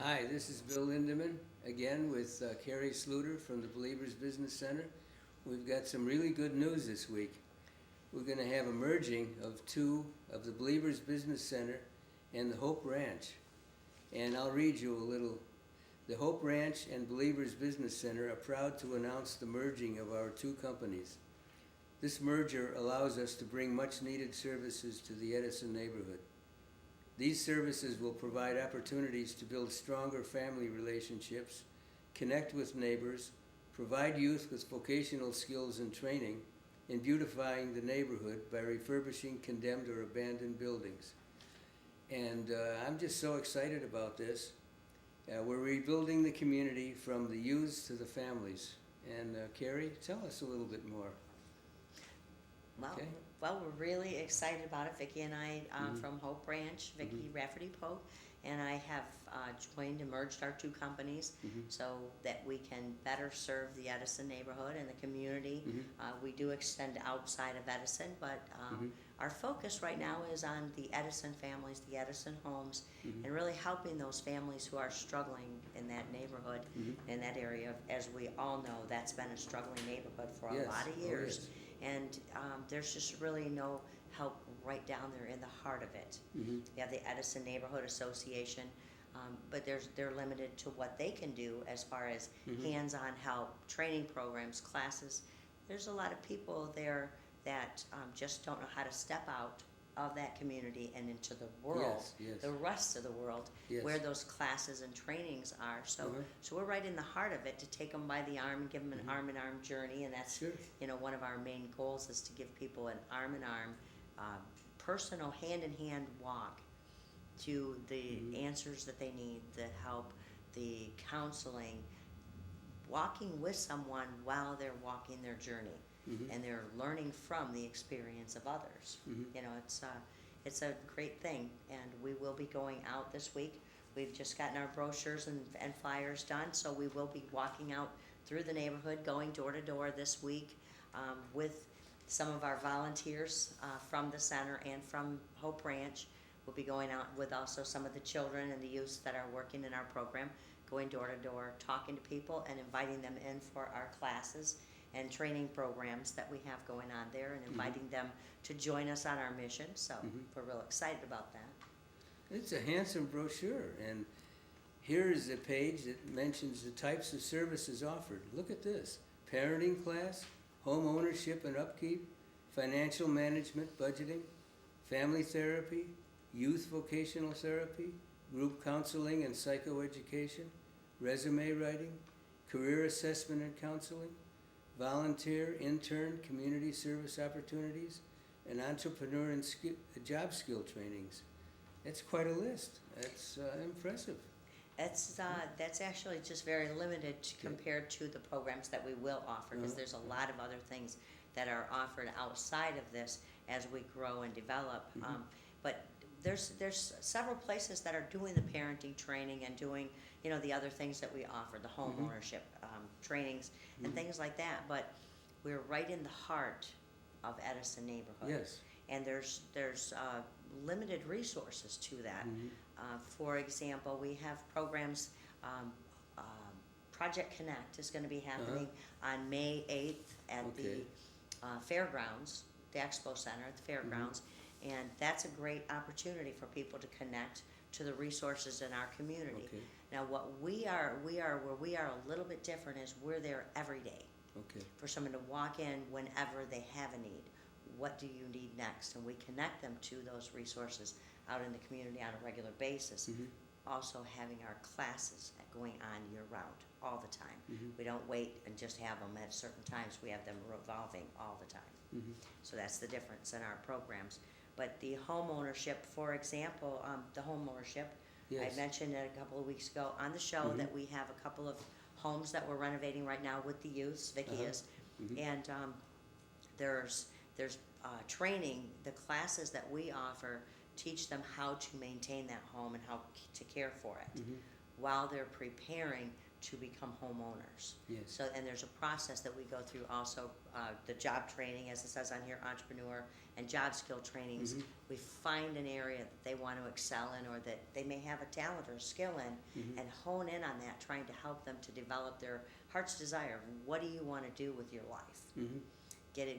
Hi, this is Bill Lindeman, again with Carrie Sluter from the Believers Business Center. We've got some really good news this week. We're going to have a merging of two of the Believers Business Center and the Hope Ranch. And I'll read you a little. The Hope Ranch and Believers Business Center are proud to announce the merging of our two companies. This merger allows us to bring much needed services to the Edison neighborhood. These services will provide opportunities to build stronger family relationships, connect with neighbors, provide youth with vocational skills and training, and beautifying the neighborhood by refurbishing condemned or abandoned buildings. And I'm just so excited about this. We're rebuilding the community from the youths to the families. And Carrie, tell us a little bit more. Okay. Well, we're really excited about it. Vicki and I from Hope Ranch, Vicki Rafferty-Pope, and I have joined and merged our two companies so that we can better serve the Edison neighborhood and the community. We do extend outside of Edison, but our focus right now is on the Edison families, the Edison homes, and really helping those families who are struggling in that neighborhood, in that area. As we all know, that's been a struggling neighborhood for a lot of years. Yes. And there's just really no help right down there in the heart of it. You have the Edison Neighborhood Association, but they're limited to what they can do as far as hands-on help, training programs, classes. There's a lot of people there that just don't know how to step out of that community and into the world, the rest of the world, where those classes and trainings are. So we're right in the heart of it to take them by the arm and give them an arm-in-arm journey, and that's one of our main goals is to give people an arm-in-arm, personal, hand-in-hand walk to the answers that they need, the help, the counseling, walking with someone while they're walking their journey. And they're learning from the experience of others. It's a great thing, and we will be going out this week. We've just gotten our brochures and flyers done, so we will be walking out through the neighborhood, going door to door this week with some of our volunteers from the center and from Hope Ranch. We'll be going out with also some of the children and the youths that are working in our program, going door to door, talking to people and inviting them in for our classes and training programs that we have going on there, and inviting them to join us on our mission. So we're real excited about that. It's a handsome brochure, and here is a page that mentions the types of services offered. Look at this: parenting class, home ownership and upkeep, financial management, budgeting, family therapy, youth vocational therapy, group counseling and psychoeducation, resume writing, career assessment and counseling, volunteer, intern, community service opportunities, and entrepreneur and job skill trainings. That's quite a list. That's impressive. That's actually just very limited compared to the programs that we will offer, because there's a lot of other things that are offered outside of this as we grow and develop. But there's several places that are doing the parenting training and doing the other things that we offer, the home ownership trainings and things like that. But we're right in the heart of Edison neighborhood. And there's limited resources to that. For example, we have programs. Project Connect is going to be happening on May 8th at the fairgrounds, the Expo Center at the fairgrounds. And that's a great opportunity for people to connect to the resources in our community. Now, what where we are a little bit different is we're there every day for someone to walk in whenever they have a need. What do you need next? And we connect them to those resources out in the community on a regular basis. Also having our classes going on year-round all the time. We don't wait and just have them at certain times. We have them revolving all the time. So that's the difference in our programs. But the home ownership, for example, the home ownership, I mentioned it a couple of weeks ago on the show that we have a couple of homes that we're renovating right now with the youths. Vicki is. And there's training. The classes that we offer teach them how to maintain that home and how to care for it while they're preparing to become homeowners. Yes. So, and there's a process that we go through also, the job training, as it says on here, entrepreneur and job skill trainings. Mhm. We find an area that they want to excel in or that they may have a talent or a skill in Mhm. and hone in on that, trying to help them to develop their heart's desire of what do you want to do with your life. Mhm.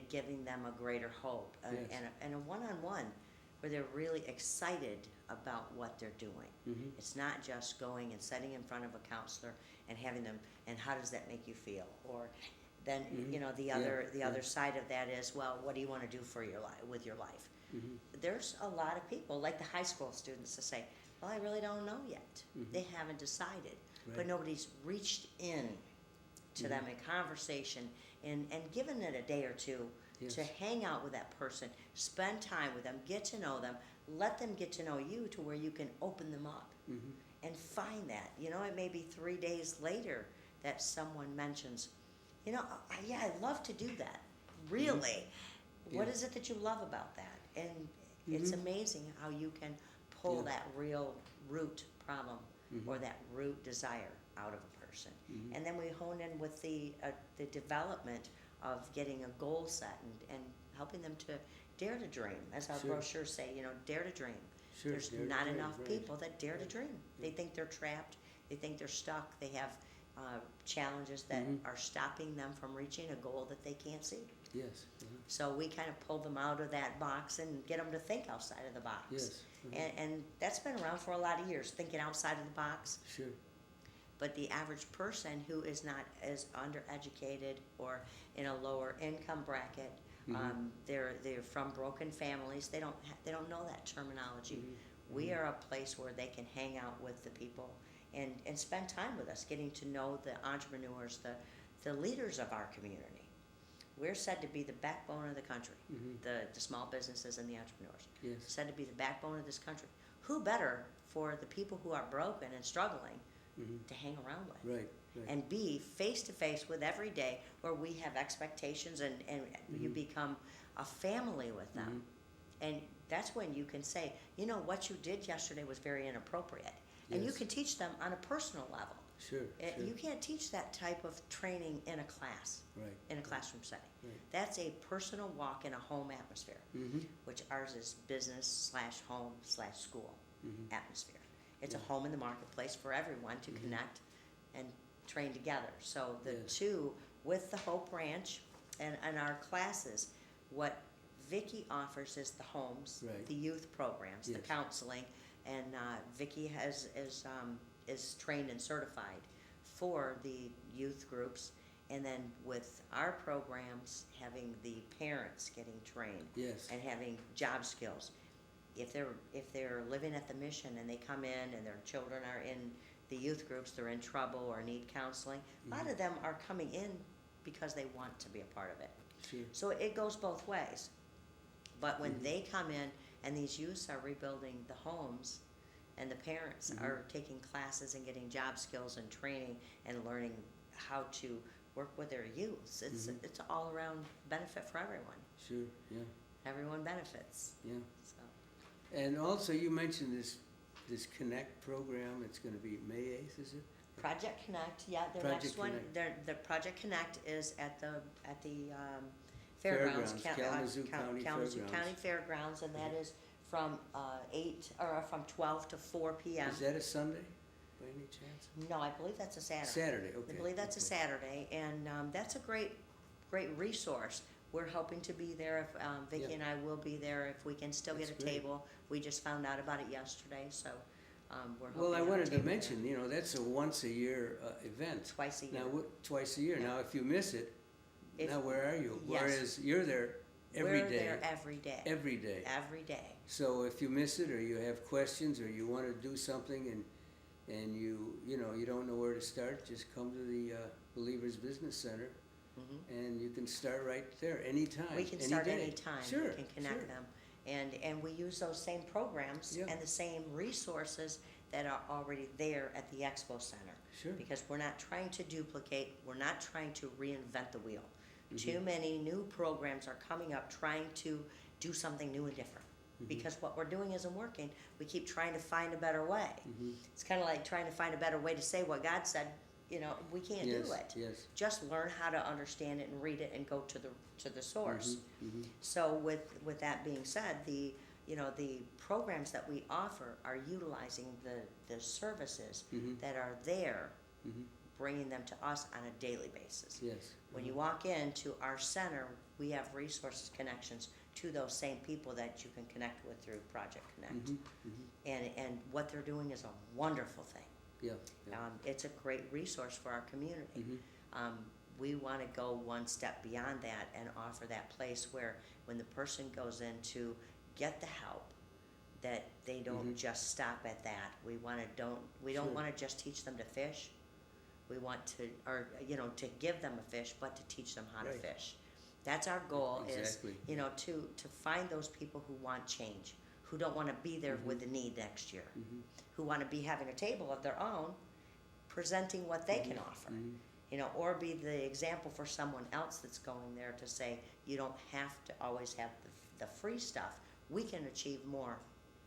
Giving them a greater hope Yes. and a one-on-one where they're really excited about what they're doing. Mhm. It's not just going and sitting in front of a counselor and having them, and how does that make you feel? Or then, Mhm. you know, the Yeah, other yeah. other side of that is, well, what do you want to do for your life, with your life? Mhm. There's a lot of people, like the high school students, to say, well, I really don't know yet. Mhm. They haven't decided. Right. But nobody's reached in to them in conversation and given it a day or two Yes. to hang out with that person, spend time with them, get to know them, let them get to know you to where you can open them up Mhm. and find that. You know, it may be 3 days later that someone mentions, you know, yeah, I'd love to do that. Really? What Yeah. is it that you love about that? And it's Mhm. amazing how you can pull Yeah. that real root problem or Mhm. that root desire out of a person. Mhm. And then we hone in with the development of getting a goal set and helping them to dare to dream. As our Sure. brochures say, you know, dare to dream. Sure, There's dare to not dream, enough right. people that dare to Right. dream. They think they're trapped. They think they're stuck. They have challenges that Mhm. are stopping them from reaching a goal that they can't see. Yes. Uh-huh. So we kind of pull them out of that box and get them to think outside of the box. Yes. Uh-huh. And that's been around for a lot of years, thinking outside of the box. Sure. But the average person who is not as undereducated or in a lower income bracket, they're from broken families. They don't know that terminology. We are a place where they can hang out with the people and spend time with us, getting to know the entrepreneurs, the leaders of our community. We're said to be the backbone of the country, the small businesses and the entrepreneurs. Yes. Said to be the backbone of this country. Who better for the people who are broken and struggling to hang around with? Right. Right. And be face to face with every day where we have expectations and you become a family with them. And that's when you can say, you know, what you did yesterday was very inappropriate. And you Yes. can teach them on a personal level. Sure. Sure. You can't teach that type of training in a class, Right. in a classroom setting. Right. That's a personal walk in a home atmosphere, Mhm. which ours is business/home/school Mhm. atmosphere. It's a Yeah. home in the marketplace for everyone to connect and train together. So the Yes. two, with the Hope Ranch and our classes, what Vicki offers is the homes, Right. the youth programs, the Yes. counseling, and Vicki is trained and certified for the youth groups. And then with our programs, having the parents getting trained Yes. and having job skills. If they're living at the mission and they come in and their children are in the youth groups, they're in trouble or need counseling, a lot of them are coming in because they want to be a part of it. Sure. So it goes both ways. But when they come in and these youths are rebuilding the homes and the parents are taking classes and getting job skills and training and learning how to work with their youths, it's all around benefit for everyone. Sure. Yeah. Everyone benefits. Yeah. So And also, you mentioned this Connect program. It's going to be May 8th, is it? Project Connect, yeah, the Project next one, Connect. the Project Connect is at the fairgrounds, Kalamazoo County Kalamazoo Fairgrounds. County Fairgrounds, and that is from 12 to 4 p.m. Is that a Sunday, by any chance? No, I believe that's a Saturday. Saturday. Okay. I believe that's a okay. Saturday, and that's a great resource. We're hoping to be there. If Vicki Yeah. and I will be there if we can still That's get a great. table. We just found out about it yesterday, so we're hoping. Well, I to have a wanted to table there. mention, you know, that's a once-a-year event. Twice a year. Now, twice a year. Yeah. Now, if you miss it, If- now where are you? Yes. Whereas you're there every We're day. there every day. Every day. Every day. So if you miss it, or you have questions, or you want to do something, and you know you don't know where to start, just come to the Believers Business Center, and you can start right there anytime. We can any start day. anytime. Sure. We can connect sure. them. And we use those same programs Yeah. and the same resources that are already there at the Expo Center. Sure. Because we're not trying to duplicate, we're not trying to reinvent the wheel. Mm-hmm. Too many new programs are coming up trying to do something new and different. Mm-hmm. Because what we're doing isn't working. We keep trying to find a better way. Mm-hmm. It's kind of like trying to find a better way to say what God said we can't Yes, do it. yes. Just learn how to understand it and read it and go to the source. Mhm. So with that being said, the programs that we offer are utilizing the services Mhm. that are there, Mhm. bringing them to us on a daily basis. Yes. When you walk into our center, we have resources connections to those same people that you can connect with through Project Connect. Mhm. Mhm. And what they're doing is a wonderful thing. Yeah. Yeah. It's a great resource for our community. Mhm. We want to go one step beyond that and offer that place where when the person goes in to get the help, that they don't Mhm. just stop at that. We don't Sure. want to just teach them to fish. We want to, to give them a fish, but to teach them how to Right. fish. That's our goal. Exactly. Is to find those people who want change, who don't want to be there Mhm. with the need next year, Mhm. who want to be having a table of their own, presenting what they can offer, Mhm. or be the example for someone else that's going there to say, you don't have to always have the free stuff. We can achieve more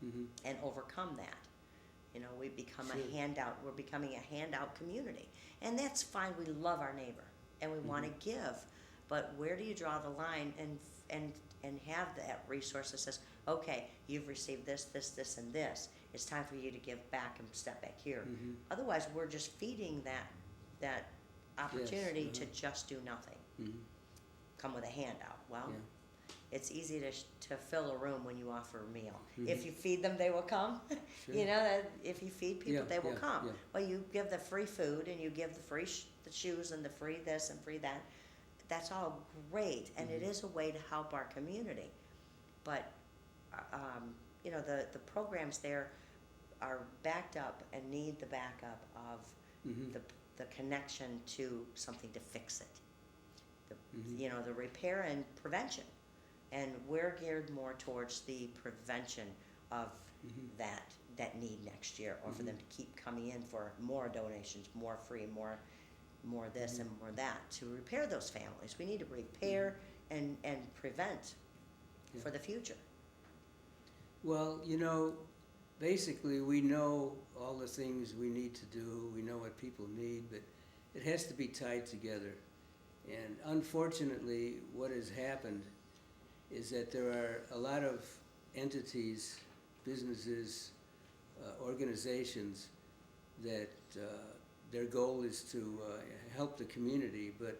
Mhm. and overcome that. We become Sure. a handout. We're becoming a handout community, and that's fine. We love our neighbor, and we want to give, but where do you draw the line and have that resource that says, okay, you've received this, this, this, and this. It's time for you to give back and step back here. Mhm. Otherwise, we're just feeding that opportunity to uh-huh. just do nothing. Mhm. Come with a handout. Well, Yeah. it's easy to fill a room when you offer a meal. Mhm. If you feed them, they will come. Sure. That if you feed people, Yeah, they will yeah, come. yeah. Well, you give the free food and you give the free the shoes and the free this and free that. That's all great, and it Mhm. is a way to help our community. But the programs there are backed up and need the backup of Mhm. the connection to something to fix it. Mhm. The repair and prevention, and we're geared more towards the prevention of Mhm. that need next year, or for them to keep coming in for more donations, more free, more this and more that, to repair those families. We need to repair and prevent Yeah. for the future. Well, basically, we know all the things we need to do. We know what people need, but it has to be tied together. And unfortunately, what has happened is that there are a lot of entities, businesses, organizations that their goal is to help the community, but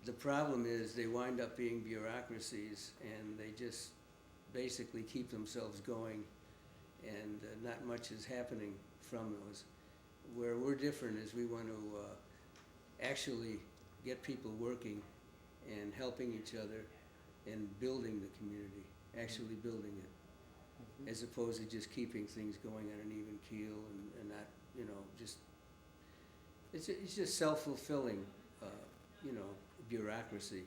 the problem is they wind up being bureaucracies, and they just basically keep themselves going, and not much is happening from those. Where we're different is we want to actually get people working and helping each other and building the community, actually building it, as opposed to just keeping things going on an even keel and not, just, it's just self-fulfilling, bureaucracy,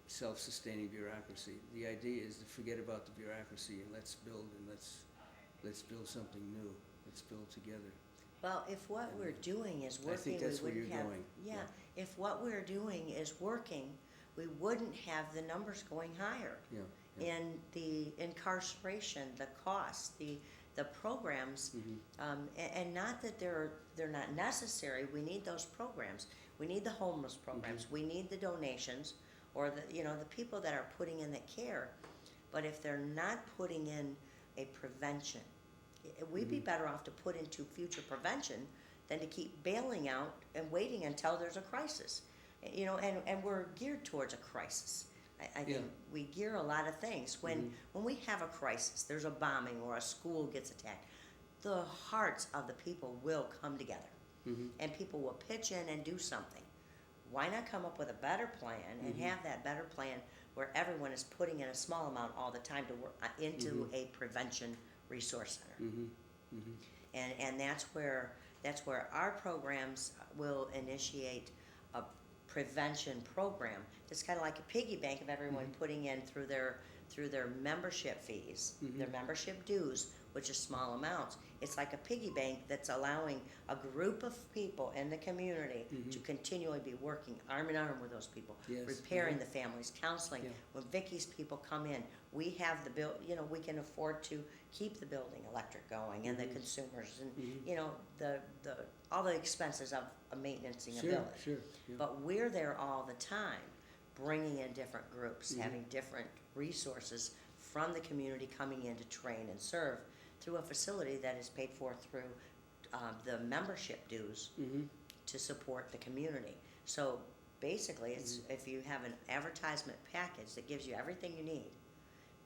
self-sustaining bureaucracy. The idea is to forget about the bureaucracy and let's build, and let's build something new. Let's build together. Well, if what we're doing is working, I think that's we where wouldn't you're have. going. Yeah, if what we're doing is working, we wouldn't have the numbers going higher. Yeah. Yeah. In the incarceration, the costs, the programs, and not that they're not necessary. We need those programs. We need the homeless programs. We need the donations, or the people that are putting in the care. But if they're not putting in a prevention, we'd be better off to put into future prevention than to keep bailing out and waiting until there's a crisis. And we're geared towards a crisis. I think we gear a lot of things. When we have a crisis, there's a bombing or a school gets attacked, the hearts of the people will come together, and people will pitch in and do something. Why not come up with a better plan and have that better plan where everyone is putting in a small amount all the time to work into a prevention resource center? And that's where our programs will initiate a prevention program. It's kind of like a piggy bank of everyone putting in through their through their membership fees, their membership dues, which is small amounts. It's like a piggy bank that's allowing a group of people in the community to continually be working arm in arm with those people, Yes. repairing the families, counseling. Yeah. When Vicky's people come in, we have the we can afford to keep the building electric going and the consumers and, the all the expenses of maintaining a building. Sure. Yeah. But we're there all the time, bringing in different groups, having different resources from the community coming in to train and serve through a facility that is paid for through the membership dues to support the community. So basically, it's if you have an advertisement package that gives you everything you need,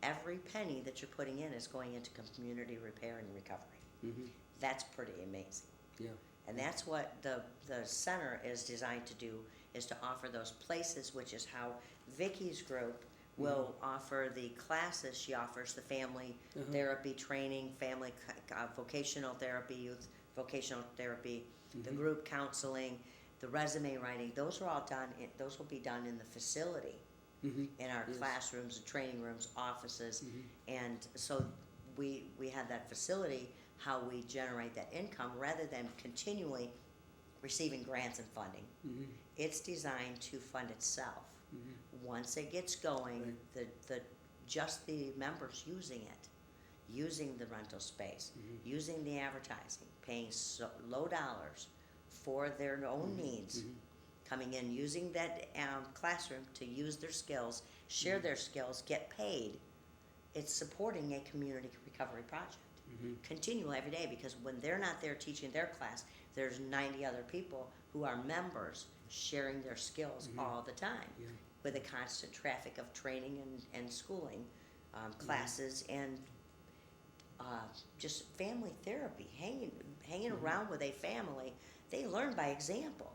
every penny that you're putting in is going into community repair and recovery. That's pretty amazing. Yeah. And that's what the center is designed to do, is to offer those places, which is how Vicky's group will offer the classes. She offers the family therapy training, family vocational therapy, youth vocational therapy, the group counseling, the resume writing. Those are all done. Those will be done in the facility, in our classrooms, training rooms, offices, and so we have that facility. How we generate that income rather than continually receiving grants and funding. It's designed to fund itself. Once it gets going, just the members using it, using the rental space, using the advertising, paying low dollars for their own needs, coming in, using that classroom to use their skills, share their skills, get paid, it's supporting a community recovery project. Continual every day, because when they're not there teaching their class, there's 90 other people who are members sharing their skills all the time, with a constant traffic of training and schooling, classes, and just family therapy, hanging around with a family. They learn by example.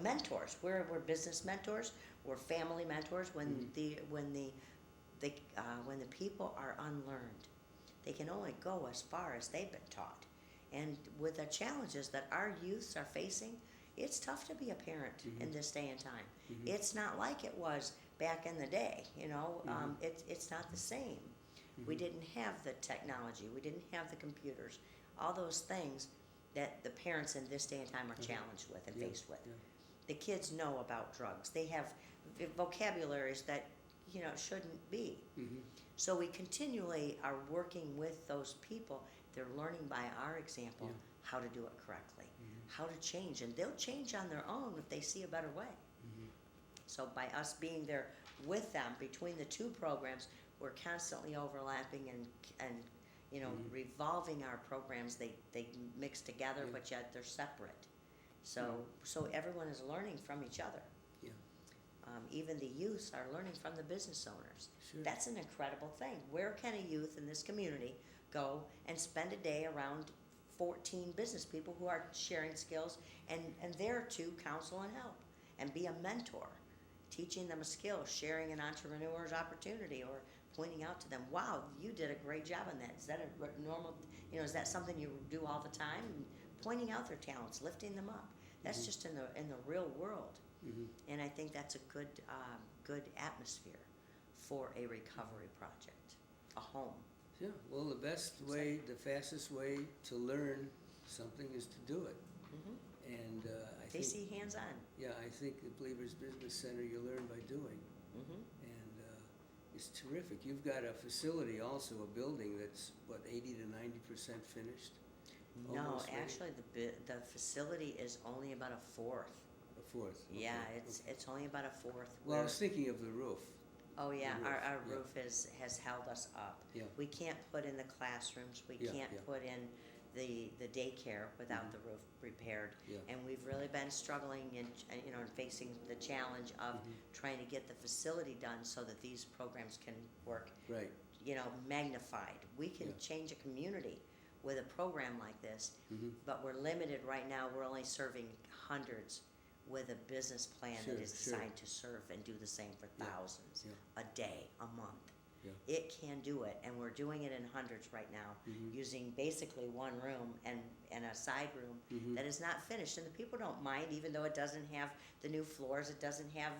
Mentors. We're business mentors. We're family mentors. When the people are unlearned, they can only go as far as they've been taught. And with the challenges that our youths are facing, it's tough to be a parent in this day and time. It's not like it was back in the day, it's not the same. We didn't have the technology, we didn't have the computers, all those things that the parents in this day and time are challenged with and faced with. The kids know about drugs. They have vocabularies that, shouldn't be. So we continually are working with those people. They're learning by our example how to do it correctly, how to change. And they'll change on their own if they see a better way. So by us being there with them, between the two programs, we're constantly overlapping and revolving our programs. They mix together, but yet they're separate. So everyone is learning from each other. Even the youths are learning from the business owners. That's an incredible thing. Where can a youth in this community go and spend a day around 14 business people who are sharing skills and there to counsel and help and be a mentor, teaching them a skill, sharing an entrepreneur's opportunity, or pointing out to them, wow, you did a great job on that. Is that a normal, is that something you do all the time? And pointing out their talents, lifting them up. That's just in the real world. And I think that's a good atmosphere for a recovery project, a home. Yeah, well, the fastest way to learn something is to do it. And They see hands-on. Yeah, I think the Believers Business Center you learn by doing. And it's terrific. You've got a facility also, a building that's, 80 to 90% finished? No, Almost ready? actually, the facility is only about a fourth. A fourth? Okay. Yeah, it's only about a fourth. Well, I was thinking of the roof. Oh, yeah, The roof, our yeah. roof has held us up. Yeah. We can't put in the classrooms, we Yeah, can't yeah. put in the daycare without the roof repaired. Yeah. And we've really been struggling and facing the challenge of trying to get the facility done so that these programs can work, Right. magnified. We can Yeah. change a community with a program like this, but we're limited right now. We're only serving hundreds with a business plan that is Sure. designed to serve and do the same for thousands Yeah. a day, a month. Yeah. It can do it, and we're doing it in hundreds right now, using basically one room and a side room that is not finished. And the people don't mind, even though it doesn't have the new floors, it doesn't have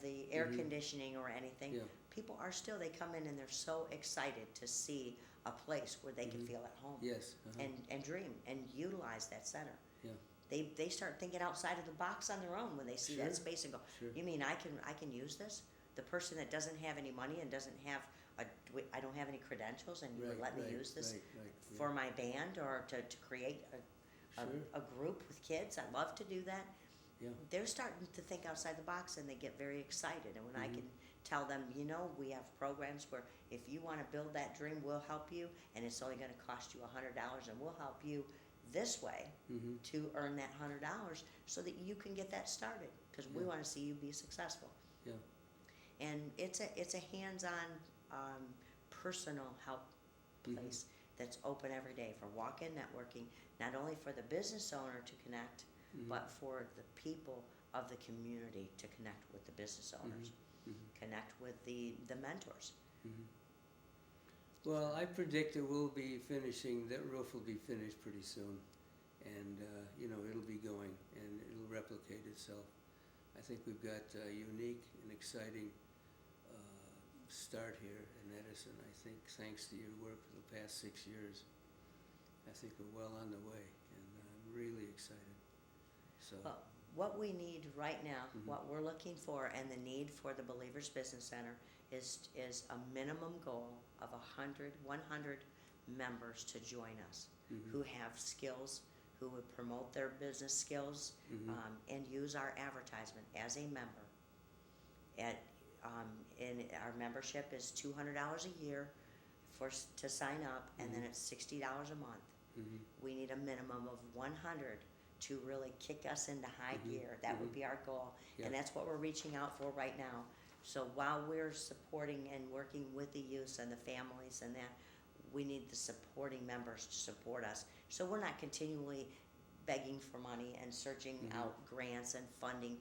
the air conditioning or anything. Yeah. people are still, they come in and they're so excited to see a place where they can feel at home. Yes. And dream and utilize that center. Yeah. They start thinking outside of the box on their own when they see Sure, that space and go, sure. you mean I can use this? The person that doesn't have any money and doesn't have I don't have any credentials, and you would let me use this yeah. for my band or to create Sure. a group with kids. I love to do that. Yeah. They're starting to think outside the box, and they get very excited. And when I can tell them, we have programs where if you want to build that dream, we'll help you, and it's only going to cost you $100, and we'll help you this way to earn that $100 so that you can get that started, because we want to see you be successful. Yeah. And it's a hands-on, personal help place that's open every day for walk-in networking, not only for the business owner to connect, but for the people of the community to connect with the business owners, connect with the mentors. Well, I predict that we'll be finishing, that roof will be finished pretty soon. And, it'll be going, and it'll replicate itself. I think we've got a unique and exciting start here in Edison. I think thanks to your work for the past 6 years, I think we're well on the way, and I'm really excited. So. Well, what we need right now, what we're looking for, and the need for the Believers Business Center is a minimum goal of 100 members to join us who have skills, who would promote their business skills, and use our advertisement as a member. And our membership is $200 a year to sign up, and then it's $60 a month. We need a minimum of 100 to really kick us into high gear. That would be our goal, and that's what we're reaching out for right now. So while we're supporting and working with the youths and the families and that, we need the supporting members to support us. So we're not continually begging for money and searching out grants and funding.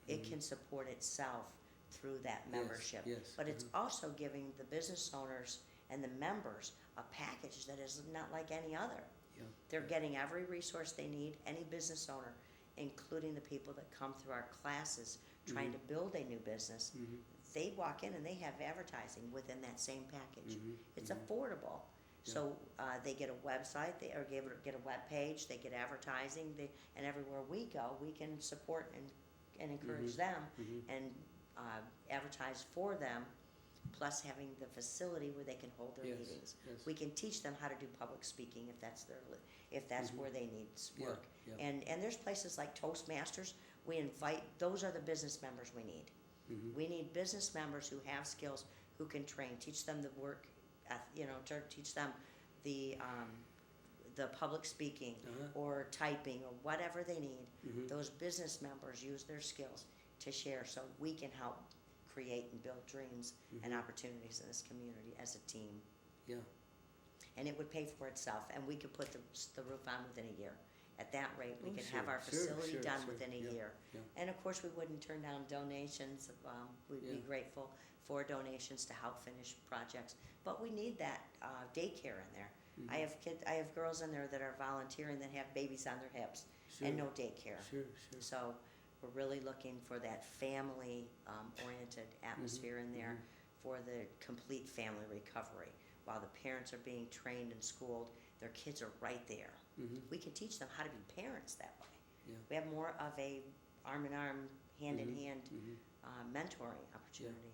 It can support itself through that membership. Yes. But it's also giving the business owners and the members a package that is not like any other. Yeah. They're getting every resource they need, any business owner, including the people that come through our classes trying to build a new business. They walk in and they have advertising within that same package. It's affordable. So they get a website, or get a web page, they get advertising, and everywhere we go, we can support and encourage them and advertise for them, plus having the facility where they can hold their meetings. Yes. We can teach them how to do public speaking if that's where they need work. Yeah. And there's places like Toastmasters. We invite, those are the business members we need. We need business members who have skills, who can train, teach them the work, to teach them the public speaking or typing or whatever they need. Those business members use their skills to share, so we can help create and build dreams and opportunities in this community as a team. Yeah. And it would pay for itself, and we could put the roof on within a year. At that rate, we can have our facility done within a year. Yeah. And of course, we wouldn't turn down donations. We'd be grateful for donations to help finish projects. But we need that daycare in there. I have girls in there that are volunteering that have babies on their hips and no daycare. Sure. So we're really looking for that family oriented atmosphere in there for the complete family recovery. While the parents are being trained and schooled, their kids are right there. We can teach them how to be parents that way. Yeah. We have more of a arm-in-arm, hand-in-hand mentoring opportunity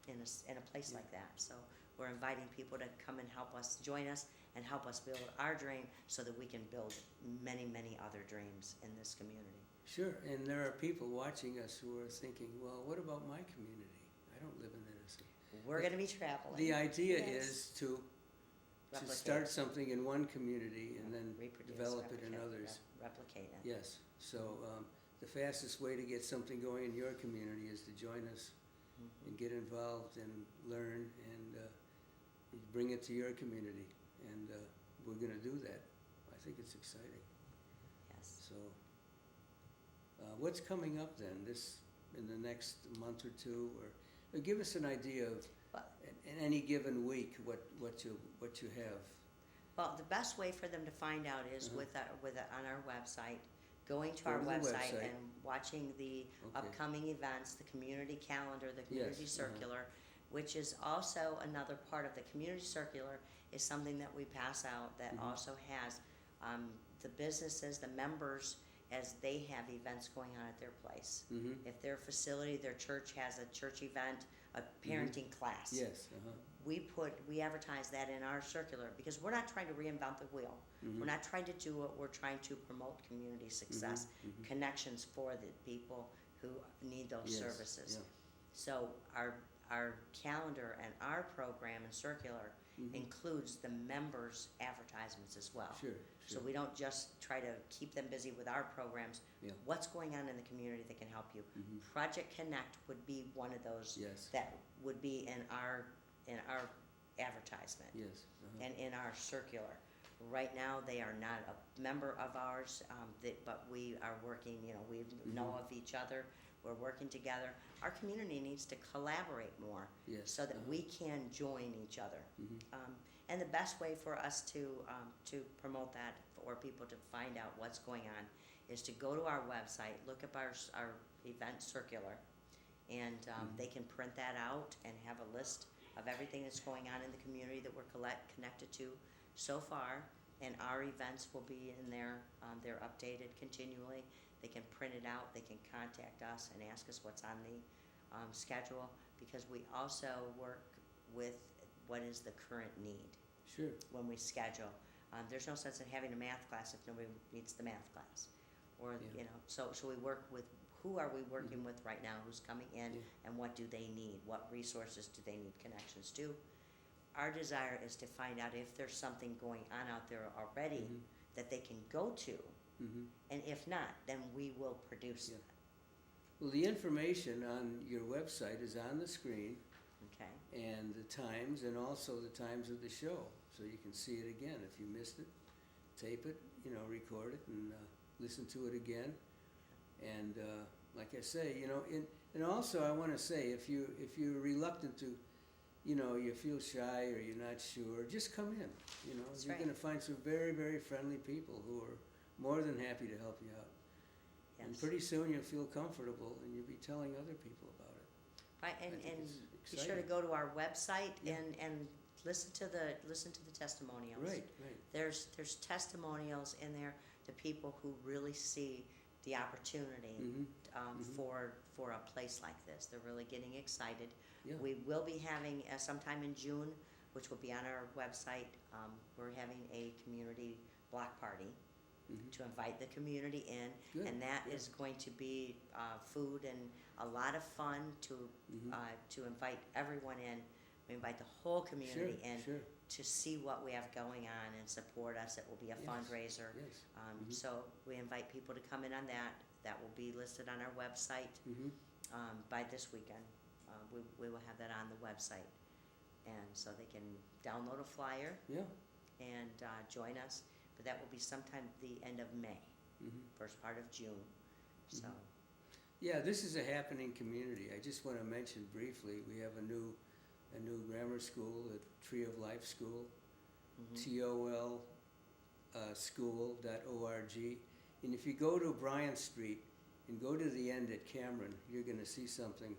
in a place like that. So we're inviting people to come and help us, join us, and help us build our dream so that we can build many, many other dreams in this community. Sure, and there are people watching us who are thinking, well, what about my community? I don't live in Edison. We're going to be traveling. The idea is to start Replicate. something in one community and then Reproduce, develop it in replicate, others. Replicate it. Yes, so the fastest way to get something going in your community is to join us and get involved and learn and bring it to your community. And we're going to do that. I think it's exciting. Yes. So what's coming up then, in the next month or two? Or give us an idea of, in any given week, what you have. Well, the best way for them to find out is on our website, going to Go our to the website website. and watching the upcoming events, the community calendar, the community Yes, circular. which is also another part of the community circular, is something that we pass out that also has the businesses, the members, as they have events going on at their place. If their facility, their church has a church event, a parenting class. Yes, We advertise that in our circular because we're not trying to reinvent the wheel. We're not trying to do it. We're trying to promote community success, connections for the people who need those Yes, services. yeah. So our calendar and our program and circular includes the members' advertisements as well. Sure, So sure. we don't just try to keep them busy with our programs. Yeah. What's going on in the community that can help you? Project Connect would be one of those Yes. that would be in our advertisement Yes. and in our circular. Right now, they are not a member of ours, but we are working, we know of each other, we're working together. Our community needs to collaborate more Yes, so that we can join each other. And the best way for us to promote that, for people to find out what's going on, is to go to our website, look up our event circular, and they can print that out and have a list of everything that's going on in the community that we're connected to so far, and our events will be in there. They're updated continually. They can print it out. They can contact us and ask us what's on the schedule, because we also work with what is the current need Sure. when we schedule. There's no sense in having a math class if nobody needs the math class, or Yeah. So we work with who are we working with right now, who's coming in, Yeah. and what do they need, what resources do they need connections to. Our desire is to find out if there's something going on out there already that they can go to, and if not, then we will produce Yeah. that. Well, the information on your website is on the screen, Okay. and the times, and also the times of the show, so you can see it again. If you missed it, tape it, record it, and listen to it again. And like I say, and also I want to say, if you're reluctant to, you feel shy or you're not sure, just come in. That's You're right. going to find some very, very friendly people who are more than happy to help you out. And Yes. pretty soon you'll feel comfortable and you'll be telling other people about it. Right, I think and it's be sure to exciting. go to our website Yeah. and listen to the testimonials. Right. There's testimonials in there to people who really see the opportunity for a place like this. They're really getting excited. Yeah. We will be having sometime in June, which will be on our website. We're having a community block party to invite the community in, Good, and that yeah. is going to be food and a lot of fun to invite everyone in. We invite the whole community in Sure. to see what we have going on and support us. It will be a Yes, fundraiser. Yes. So we invite people to come in on that. That will be listed on our website by this weekend. We will have that on the website, and so they can download a flyer Yeah. and join us. But that will be sometime the end of May, first part of June. So Yeah, this is a happening community. I just want to mention briefly, we have a new grammar school, a Tree of Life School, TOL school.org. And if you go to Bryant Street and go to the end at Cameron, you're going to see something,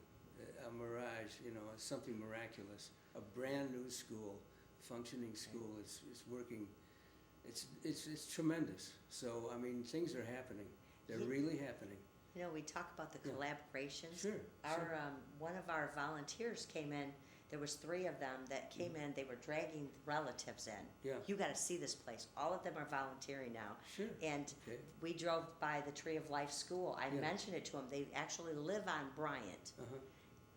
a mirage, something miraculous. A brand new school, functioning school. It's working. It's tremendous. So, things are happening. They're really happening. we talk about the Yeah. collaborations. Sure. One of our volunteers came in. There was 3 of them that came in. They were dragging relatives in. Yeah. You got to see this place. All of them are volunteering now. Sure. And Okay. we drove by the Tree of Life School. I Yeah. mentioned it to them. They actually live on Bryant,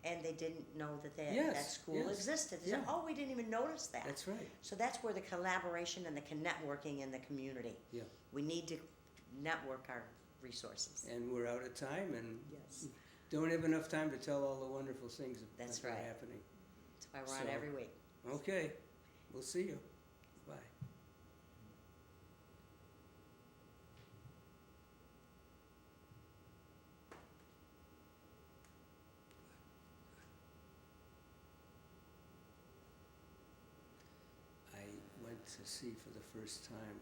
and they didn't know that that Yes, school yes. existed. They said, Yeah. "Oh, we didn't even notice that." That's right. So that's where the collaboration and the networking in the community. Yeah. We need to network our resources. And we're out of time and Yes. don't have enough time to tell all the wonderful things That's that are right. happening. That's why we're on So- every week. Okay, we'll see you. Bye. I went to see for the first time